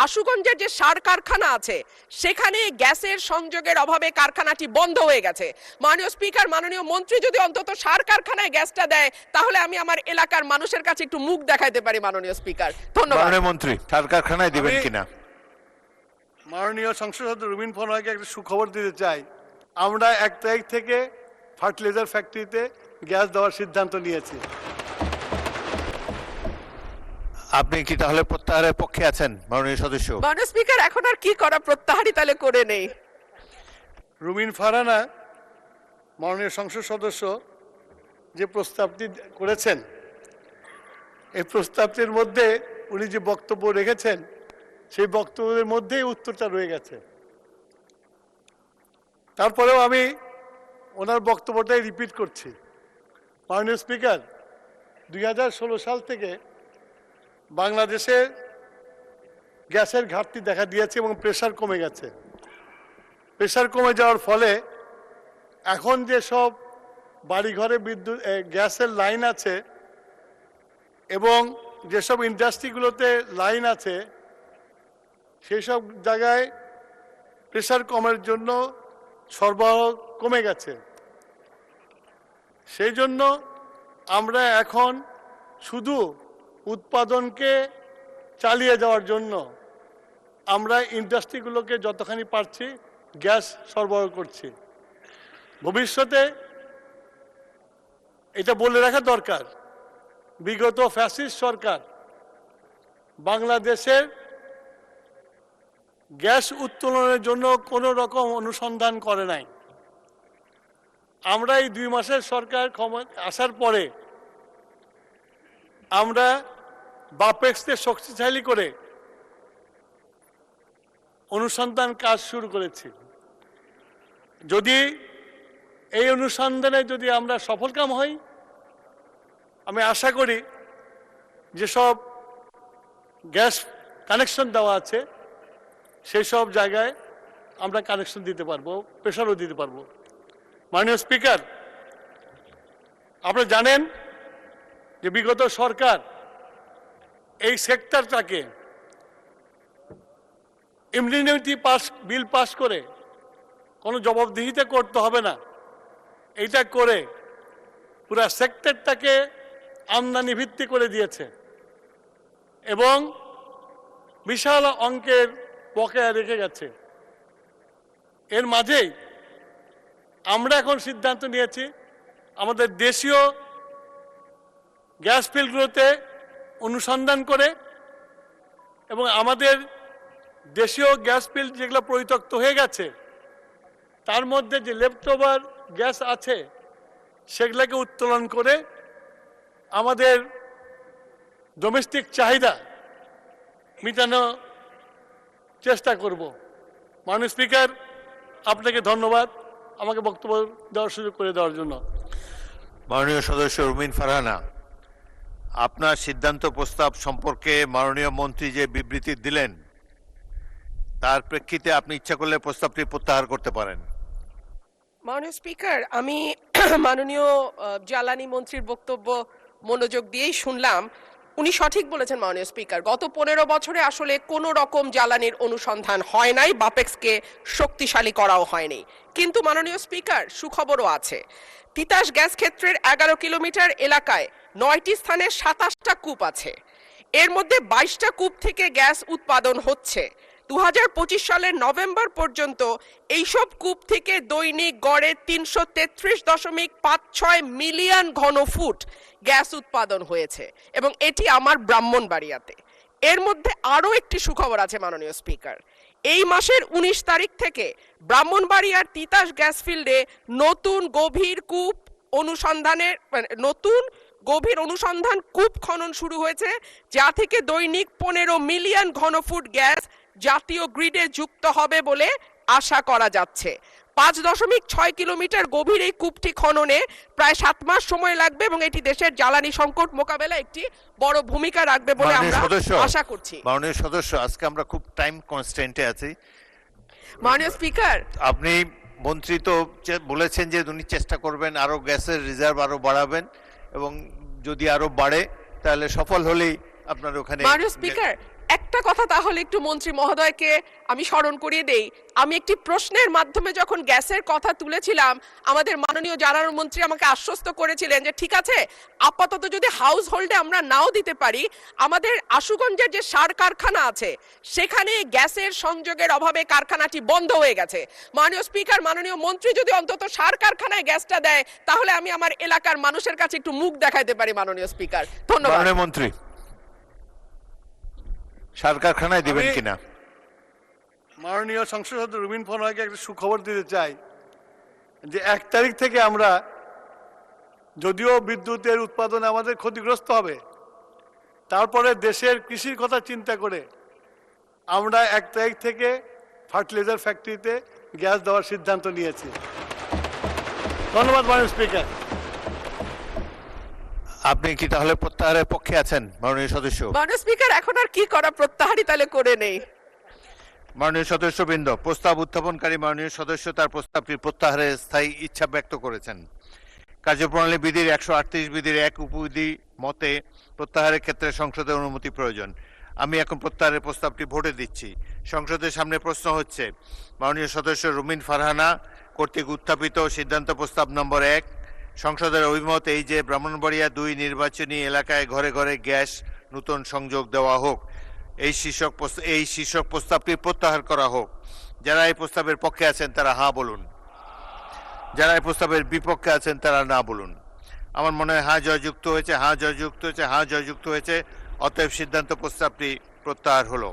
আশুগঞ্জের যে সার কারখানা আছে সেখানে গ্যাসের সংযোগের অভাবে কারখানাটি বন্ধ হয়ে গেছে। মাননীয় স্পিকার, মাননীয় মন্ত্রী যদি অন্তত সার কারখানায় গ্যাসটা দেয় তাহলে আমি আমার এলাকার মানুষের কাছে একটু মুখ দেখাইতে পারি। মাননীয় স্পিকার, ধন্যবাদ। মাননীয় মন্ত্রী, সার কারখানায় দিবেন কিনা? মাননীয় সংসদ সদস্য রুবিন ফারহানাকে একটা সুখবর দিতে চাই। আমরা 1 তারিখ থেকে ফার্টিলাইজার ফ্যাক্টরিতে গ্যাস দেওয়ার সিদ্ধান্ত নিয়েছি। আপনি কি তাহলে প্রত্যাহারের পক্ষে আছেন মাননীয় সদস্য? মাননীয় স্পিকার, এখন আর কি করা, প্রত্যাহারই তাহলে করে নেই। রুবিন ফারহানা মাননীয় সংসদ সদস্য যে প্রস্তাবটি করেছেন, এই প্রস্তাবটির মধ্যে উনি যে বক্তব্য রেখেছেন সেই বক্তব্যের মধ্যেই উত্তরটা রয়ে গেছে। তারপরেও আমি ওনার বক্তব্যটাই রিপিট করছি। মাননীয় স্পিকার, 2016 সাল থেকে বাংলাদেশে গ্যাসের ঘাটতি দেখা দিয়েছে এবং প্রেশার কমে গেছে। প্রেশার কমে যাওয়ার ফলে এখন যেসব বাড়িঘরে বিদ্যুৎ গ্যাসের লাইন আছে এবং যেসব ইন্ডাস্ট্রিগুলোতে লাইন আছে সেই সব জায়গায় প্রেশার কমের জন্য সরবরাহ কমে গেছে। সেই জন্য আমরা এখন শুধু উৎপাদনকে চালিয়ে যাওয়ার জন্য আমরা ইন্ডাস্ট্রিগুলোকে যতখানি পারছি গ্যাস সরবরাহ করছি। ভবিষ্যতে এটা বলে রাখা দরকার, বিগত ফ্যাসিস্ট সরকার বাংলাদেশের গ্যাস উত্তোলনের জন্য কোনো রকম অনুসন্ধান করে নাই। আমরা এই 2 মাসের সরকার আসার পরে আমরা বাপেক্সকে শক্তিশালী করে অনুসন্ধান কাজ শুরু করেছি। যদি এই অনুসন্ধানে যদি আমরা সফলকাম হই, আমি আশা করি যেসব গ্যাস কানেকশন দেওয়া আছে সেই সব জায়গায় আমরা কানেকশন দিতে পারবো, প্রেশারও দিতে পারবো। মাননীয় স্পিকার, আপনারা জানেন যে বিগত সরকার এই সেক্টরটাকে ইমডিনিটি বিল পাস করে কোনো জবাবদিহিতা করতে হবে না, এইটা করে পুরা সেক্টরটাকে আমদানি ভিত্তি করে দিয়েছে এবং বিশাল অঙ্কের বকেয়া রেখে গেছে। এর মাঝেই আমরা এখন সিদ্ধান্ত নিয়েছি আমাদের দেশীয় গ্যাস ফিল্ডগুলোতে অনুসন্ধান করে এবং আমাদের দেশীয় গ্যাস ফিল্ড যেগুলো পরিত্যক্ত হয়ে গেছে তার মধ্যে যে লেফটওভার গ্যাস আছে সেগুলোকে উত্তোলন করে আমাদের ডোমেস্টিক চাহিদা মেটানো চেষ্টা করব। মাননীয় স্পিকার, আপনাকে ধন্যবাদ আমাকে বক্তব্য দেওয়ার সুযোগ করে দেওয়ার জন্য। মাননীয় সদস্য রুমিন ফারহানা, আপনার সিদ্ধান্ত প্রস্তাব সম্পর্কে মাননীয় মন্ত্রী যে বিবৃতি দিলেন তার প্রেক্ষিতে আপনি ইচ্ছা করলে প্রস্তাবটি প্রত্যাহার করতে পারেন। মাননীয় স্পিকার, আমি মাননীয় জ্বালানি মন্ত্রীর বক্তব্য মনোযোগ দিয়েই শুনলাম। উনি সঠিক বলেছেন মাননীয় স্পিকার, গত 15 বছরে আসলে কোনো রকম জ্বালানির অনুসন্ধান হয় নাই, বাপেক্সকে শক্তিশালী করাও হয়নি। কিন্তু মাননীয় স্পিকার, সুখবরও আছে। তিতাস গ্যাস ক্ষেত্রের 11 কিলোমিটার এলাকায় 9টি স্থানে 27টা কূপ আছে। এর মধ্যে 22টা কূপ থেকে গ্যাস উৎপাদন হচ্ছে। 2025 সালের নভেম্বর পর্যন্ত এইসব কূপ থেকে দৈনিক গড়ে 333.56 মিলিয়ন ঘনফুট গ্যাস উৎপাদন হয়েছে এবং এটি আমার ব্রাহ্মণবাড়িয়াতে। এর মধ্যে আরও একটি সুখবর আছে মাননীয় স্পিকার, এই মাসের 19 তারিখ থেকে ব্রাহ্মণবাড়িয়ার তিতাস গ্যাস ফিল্ডে নতুন গভীর অনুসন্ধান কূপ খনন শুরু হয়েছে, যা থেকে দৈনিক 15 মিলিয়ন ঘনফুট গ্যাস জাতীয় গ্রিডে যুক্ত হবে বলে আশা করা যাচ্ছে। 5.6 কিলোমিটার গভীর এই কূপটি খননে প্রায় 7 মাস সময় লাগবে এবং এটি দেশের জ্বালানি সংকট মোকাবেলায় একটি বড় ভূমিকা রাখবে বলে আমরা আশা করছি। মাননীয় সদস্য, আজকে আমরা খুব টাইম কনস্ট্যান্টে আছি। মাননীয় স্পিকার, আপনি মন্ত্রী তো বলেছেন যে উনি চেষ্টা করবেন আরো গ্যাসের রিজার্ভ আরো বাড়াবেন এবং যদি আরো বাড়ে তাহলে সফল হলেই আপনার ওখানে। মাননীয় স্পিকার, একটা কথা তাহলে একটু মন্ত্রী মহোদয়কে আমি স্মরণ করিয়ে দেই, আমি একটি প্রশ্নের মাধ্যমে যখন গ্যাসের কথা তুলেছিলাম আমাদের মাননীয় জ্বালানি মন্ত্রী আমাকে আশ্বস্ত করেছিলেন যে ঠিক আছে, আপাতত যদি হাউস হোল্ডে আমরা নাও দিতে পারি, আমাদের আশুগঞ্জের যে সার কারখানা আছে সেখানে গ্যাসের সংযোগের অভাবে কারখানাটি বন্ধ হয়ে গেছে। মাননীয় স্পিকার, মাননীয় মন্ত্রী যদি অন্তত সার কারখানায় গ্যাসটা দেয় তাহলে আমি আমার এলাকার মানুষের কাছে একটু মুখ দেখাইতে পারি। মাননীয় স্পিকার, ধন্যবাদ। মাননীয় মন্ত্রী, সার কারখানায় দিবেন কিনা? মাননীয় সংসদ সদস্য রুমিন ফারহানাকে একটা সুখবর দিতে চাই যে 1 তারিখ থেকে আমরা, যদিও বিদ্যুতের উৎপাদনে আমাদের ক্ষতিগ্রস্ত হবে, তারপরে দেশের কৃষির কথা চিন্তা করে আমরা 1 তারিখ থেকে ফার্টিলাইজার ফ্যাক্টরিতে গ্যাস দেওয়ার সিদ্ধান্ত নিয়েছি। ধন্যবাদ মাননীয় স্পিকার। আপনি কি তাহলে প্রত্যাহারের পক্ষে আছেন মাননীয় সদস্য? মাননীয় স্পিকার, এখন আর কি করা, প্রত্যাহারই তাহলে করে নেই। মাননীয় সদস্যবৃন্দ, প্রস্তাব উত্থাপনকারী মাননীয় সদস্য তার প্রস্তাবটি প্রত্যাহারের স্থায়ী ইচ্ছা ব্যক্ত করেছেন। কার্যপ্রণালী বিধির 138 বিধির 1 উপবিধি মতে প্রত্যাহারের ক্ষেত্রে সংসদের অনুমতি প্রয়োজন। আমি এখন প্রত্যাহারের প্রস্তাবটি ভোটে দিচ্ছি। সংসদের সামনে প্রশ্ন হচ্ছে মাননীয় সদস্য রুমিন ফারহানা কর্তৃক উত্থাপিত সিদ্ধান্ত প্রস্তাব নম্বর 1। সংসদের অভিমত এই যে ব্রাহ্মণবাড়িয়া 2 নির্বাচনী এলাকায় ঘরে ঘরে গ্যাস নতুন সংযোগ দেওয়া হোক। এই শীর্ষক প্রস্তাবটি প্রত্যাহার করা হোক। যারা এই প্রস্তাবের পক্ষে আছেন তারা হ্যাঁ বলুন, যারা এই প্রস্তাবের বিপক্ষে আছেন তারা না বলুন। আমার মনে হয় হ্যাঁ জয়যুক্ত হয়েছে, হ্যাঁ জয়যুক্ত হয়েছে, হ্যাঁ জয়যুক্ত হয়েছে। অতএব সিদ্ধান্ত প্রস্তাবটি প্রত্যাহার হলো।